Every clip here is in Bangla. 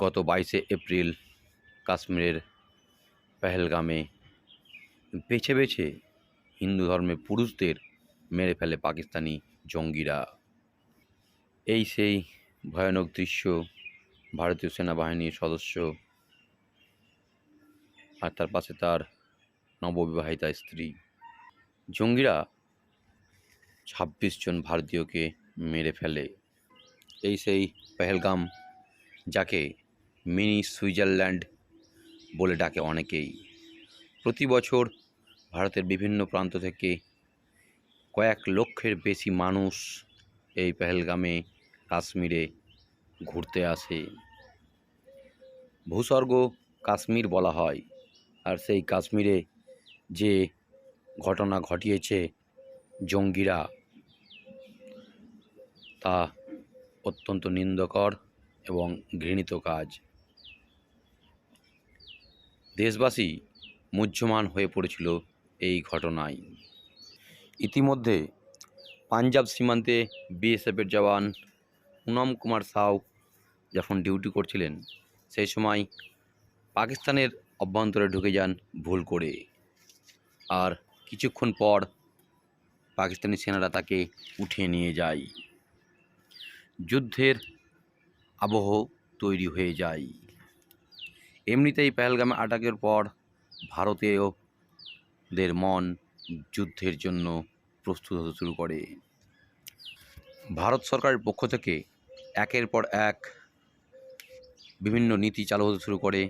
গত 22শে এপ্রিল কাশ্মীরের পেহেলগামে বেছে বেছে হিন্দু ধর্মের পুরুষদের মেরে ফেলে পাকিস্তানি জঙ্গিরা। এই সেই ভয়ানক দৃশ্য। ভারতীয় সেনাবাহিনীর সদস্য আর তার পাশে তার নববিবাহিতা স্ত্রী। জঙ্গিরা 26 জন ভারতীয়কে মেরে ফেলে। এই সেই পেহেলগাম, যাকে মিনি সুইজারল্যান্ড বলে ডাকে অনেকেই। প্রতি বছর ভারতের বিভিন্ন প্রান্ত থেকে কয়েক লক্ষের বেশি মানুষ এই পেহেলগামে কাশ্মীরে ঘুরতে আসে। ভূস্বর্গ কাশ্মীর বলা হয়, আর সেই কাশ্মীরে যে ঘটনা ঘটিয়েছে জঙ্গিরা, তা অত্যন্ত নিন্দকর এবং ঘৃণিত কাজ। দেশবাসী মুহ্যমান হয়ে পড়েছিল এই ঘটনায়। ইতিমধ্যে পাঞ্জাব সীমান্তে বিএসএফের জওয়ান পুনম কুমার সাউ যখন ডিউটি করছিলেন, সেই সময় পাকিস্তানের অভ্যন্তরে ঢুকে যান ভুল করে। আর কিছুক্ষণ পর পাকিস্তানি সেনারা তাকে উঠিয়ে নিয়ে যায়। যুদ্ধের আবহ তৈরি হয়ে যায়। এমনিতেই পেহেলগামে আটাকের পর ভারতীয়দের মন যুদ্ধের জন্য প্রস্তুত হতে শুরু করে। ভারত সরকারের পক্ষ থেকে একের পর এক বিভিন্ন নীতি চালু হতে শুরু করে।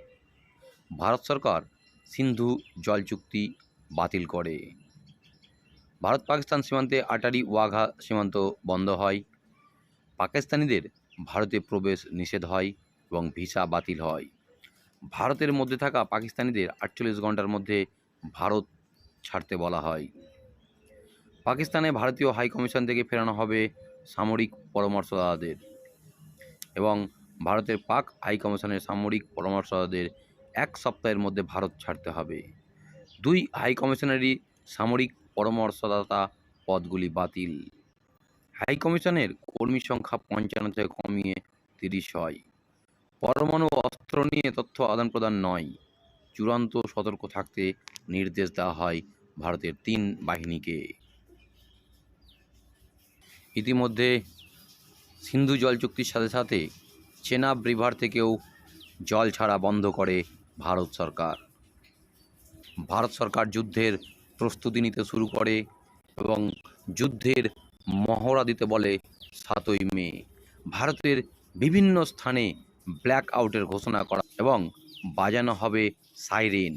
ভারত সরকার সিন্ধু জল চুক্তি বাতিল করে। ভারত পাকিস্তান সীমান্তে আটারি ওয়াঘা সীমান্ত বন্ধ হয়। পাকিস্তানিদের ভারতে প্রবেশ নিষেধ হয় এবং ভিসা বাতিল হয়। ভারতের মধ্যে থাকা পাকিস্তানিদের 48 ঘন্টার মধ্যে ভারত ছাড়তে বলা হয়। পাকিস্তানে ভারতীয় হাইকমিশন থেকে ফেরানো হবে সামরিক পরামর্শদাতাদের, এবং ভারতের পাক হাইকমিশনের সামরিক পরামর্শদাতাদের 1 সপ্তাহের মধ্যে ভারত ছাড়তে হবে। 2 হাইকমিশনেরই সামরিক পরামর্শদাতা পদগুলি বাতিল। হাইকমিশনের কর্মী সংখ্যা 55 থেকে কমিয়ে 30 হয়। পরমাণু অস্ত্র নিয়ে তথ্য আদান প্রদান নয়, চূড়ান্ত সতর্ক থাকতে নির্দেশ দেওয়া হয় ভারতের 3 বাহিনীকে। ইতিমধ্যে সিন্ধু জল চুক্তির সাথে সাথে চেনাব রিভার থেকেও জল ছাড়া বন্ধ করে ভারত সরকার। ভারত সরকার যুদ্ধের প্রস্তুতি নিতে শুরু করে এবং যুদ্ধের মহড়া দিতে বলে 7ই মে। ভারতের বিভিন্ন স্থানে ব্ল্যাক আউটের ঘোষণা করা এবং বাজানো হবে সাইরেন,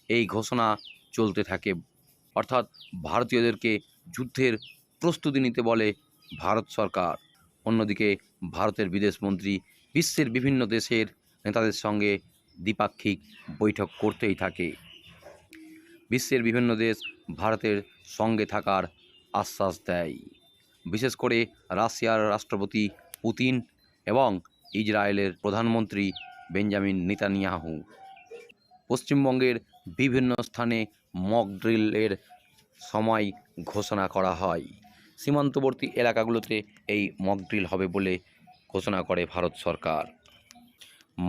এই ঘোষণা চলতে থাকে। অর্থাৎ ভারতীয়দেরকে যুদ্ধের প্রস্তুতি নিতে বলে ভারত সরকার। অন্যদিকে ভারতের বিদেশমন্ত্রী বিশ্বের বিভিন্ন দেশের নেতাদের সঙ্গে দ্বিপাক্ষিক বৈঠক করতেই থাকে। বিশ্বের বিভিন্ন দেশ ভারতের সঙ্গে থাকার আশ্বাস দেয়, বিশেষ করে রাশিয়ার রাষ্ট্রপতি পুতিন এবং ইসরায়েলের প্রধানমন্ত্রী বেঞ্জামিন নেতানিয়াহু। পশ্চিমবঙ্গের বিভিন্ন স্থানে মক ড্রিলের সময় ঘোষণা করা হয়। সীমান্তবর্তী এলাকাগুলোতে এই মক ড্রিল হবে বলে ঘোষণা করে ভারত সরকার।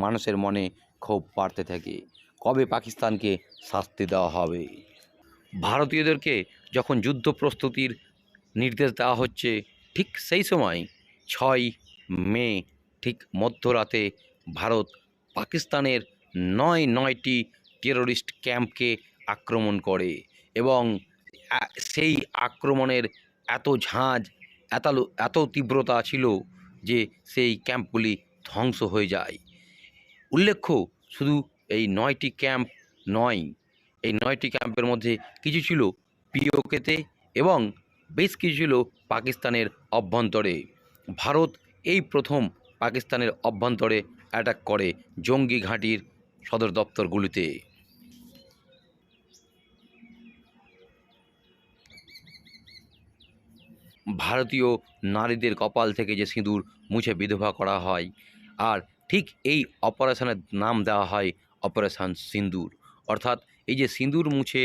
মানুষের মনে ক্ষোভ বাড়তে থাকে, কবে পাকিস্তানকে শাস্তি দেওয়া হবে। ভারতীয়দেরকে যখন যুদ্ধ প্রস্তুতির নির্দেশ দেওয়া হচ্ছে, ঠিক সেই সময় 6 মে ঠিক মধ্যরাতে ভারত পাকিস্তানের 9টি টেররিস্ট ক্যাম্পকে আক্রমণ করে, এবং সেই আক্রমণের এত ঝাঁজ, এত তীব্রতা ছিল যে সেই ক্যাম্পগুলি ধ্বংস হয়ে যায়। উল্লেখ্য, শুধু এই 9টি ক্যাম্প নয়, এই 9টি ক্যাম্পের মধ্যে কিছু ছিল পিওকেতে এবং বেশ কিছু ছিল পাকিস্তানের অভ্যন্তরে। ভারত এই প্রথম পাকিস্তানের অভ্যন্তরে অ্যাটাক করে জঙ্গি ঘাঁটির সদর দপ্তরগুলিতে। ভারতীয় নারীদের কপাল থেকে যে সিঁদুর মুছে বিধবা করা হয়, আর ঠিক এই অপারেশনের নাম দেওয়া হয় অপারেশন সিন্দুর। অর্থাৎ এই যে সিঁদুর মুছে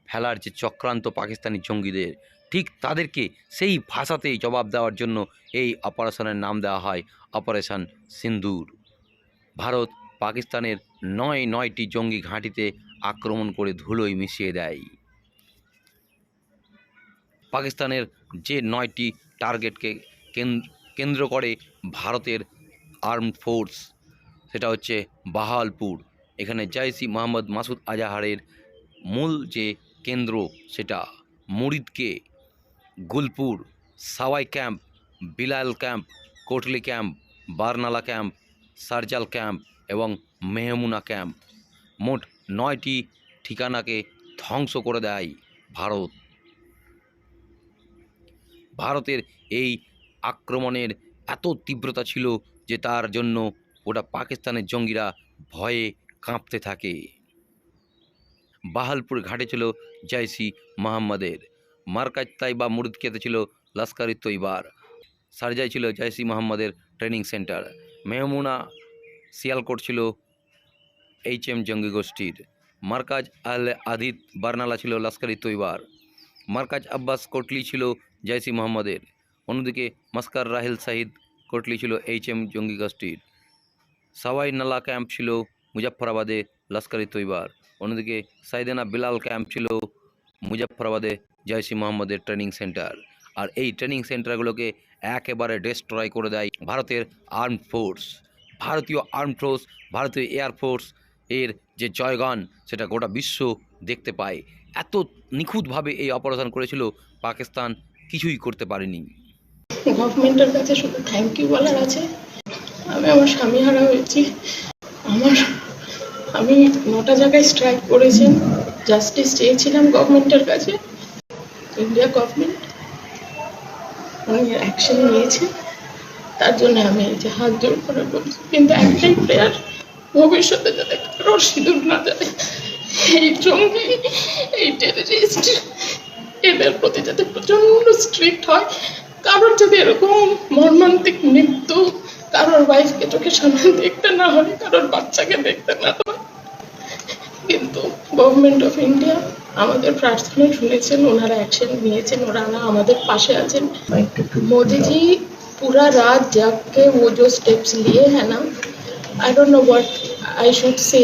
ফেলার যে চক্রান্ত পাকিস্তানি জঙ্গিদের, ঠিক তাদেরকে সেই ভাষাতেই জবাব দেওয়ার জন্য এই অপারেশনের নাম দেওয়া হয় অপারেশন সিন্দুর। ভারত পাকিস্তানের নয়টি জঙ্গি ঘাঁটিতে আক্রমণ করে ধুলোয় মিশিয়ে দেয়। পাকিস্তানের যে 9টি টার্গেটকে কেন্দ্র করে ভারতের আর্মড ফোর্স, সেটা হচ্ছে বাহাওয়ালপুর। এখানে জৈশ-ই মোহাম্মদ মাসুদ আজাহারের মূল যে কেন্দ্র সেটা Muridke, Gulpur, Sawai camp, Bilal camp, Kotli camp, Barnala camp, Sarjal camp এবং মেহমুনা ক্যাম্প, মোট 9টি ঠিকানাকে ধ্বংস করে দেয় ভারত। ভারতের এই আক্রমণের এত তীব্রতা ছিল যে তার জন্য ওটা পাকিস্তানের জঙ্গিরা ভয়ে কাঁপতে থাকে। বাহালপুর ঘাটে ছিল জৈশ-ই মোহাম্মদের, মার্কাজ তাইবা মুরিদকেতে ছিল লস্কর-ই তৈবার, সারজাই ছিল জৈশ-ই মোহাম্মদের ট্রেনিং সেন্টার, মেহমুনা সিয়ালকোট ছিল HM জঙ্গি গোষ্ঠীর, মার্কাজ আল আদিত বারনালা ছিল লস্কর-ই তৈবার, মার্কাজ আব্বাস কোটলি ছিল জৈশ-ই মোহাম্মদের, অন্যদিকে মাস্কার রাহিল সাহিদ কোটলি ছিল HM জঙ্গি গোষ্ঠীর, সাওয়াই নালা ক্যাম্প ছিল মুজাফফরাবাদে লস্কর-ই তৈবার, অন্যদিকে সাইদেনা বিলাল ক্যাম্প ছিল মুজাফফরাবাদে জৈশ-ই মোহাম্মদের ট্রেনিং সেন্টার। আর এই ট্রেনিং সেন্টারগুলোকে একেবারে ডিস্ট্রয় করে দেয় ভারতের আর্মড ফোর্স। ভারতীয় আর্মড ফোর্স, ভারতীয় এয়ারফোর্স এর যে জয়গান সেটা গোটা বিশ্ব দেখতে পায়। এত নিখুঁতভাবে এই অপারেশন করেছিল, পাকিস্তান কিছুই করতে পারেনি। গভর্নমেন্টের কাছে শুধু থ্যাংক ইউ বলার আছে। আমি আমার স্বামী হারা হয়েছি। আমি 9টা জায়গায় স্ট্রাইক করেছেন, জাস্টিস চেয়েছিলাম গভর্নমেন্টের কাছে। ইন্ডিয়া গভর্নমেন্ট অ্যাকশন নিয়েছে, তার জন্য আমি এই যে হাত জোর করে বলছি। কিন্তু একটাই প্রেয়ার, ভবিষ্যতে যাতে কারোর সিঁদুর না যায়, এই জঙ্গি, এই টেররিস্ট, এদের প্রতি যাতে প্রচন্ড স্ট্রিক্ট হয়। কারোর যদি এরকম মর্মান্তিক মৃত্যু, কারোর ওয়াইফকে চোখের সামনে দেখতে না হয়, কারোর বাচ্চাকে দেখতে না হয়। কিন্তু গভর্নমেন্ট অফ ইন্ডিয়া আমাদের প্রার্থনা শুনেছেন, ওনারা অ্যাকশন নিয়েছেন, ওনারা আমাদের পাশে আছেন। मोदी जी पूरा रात जाग के वो जो स्टेप्स लिए हैं ना, I don't know what I should say,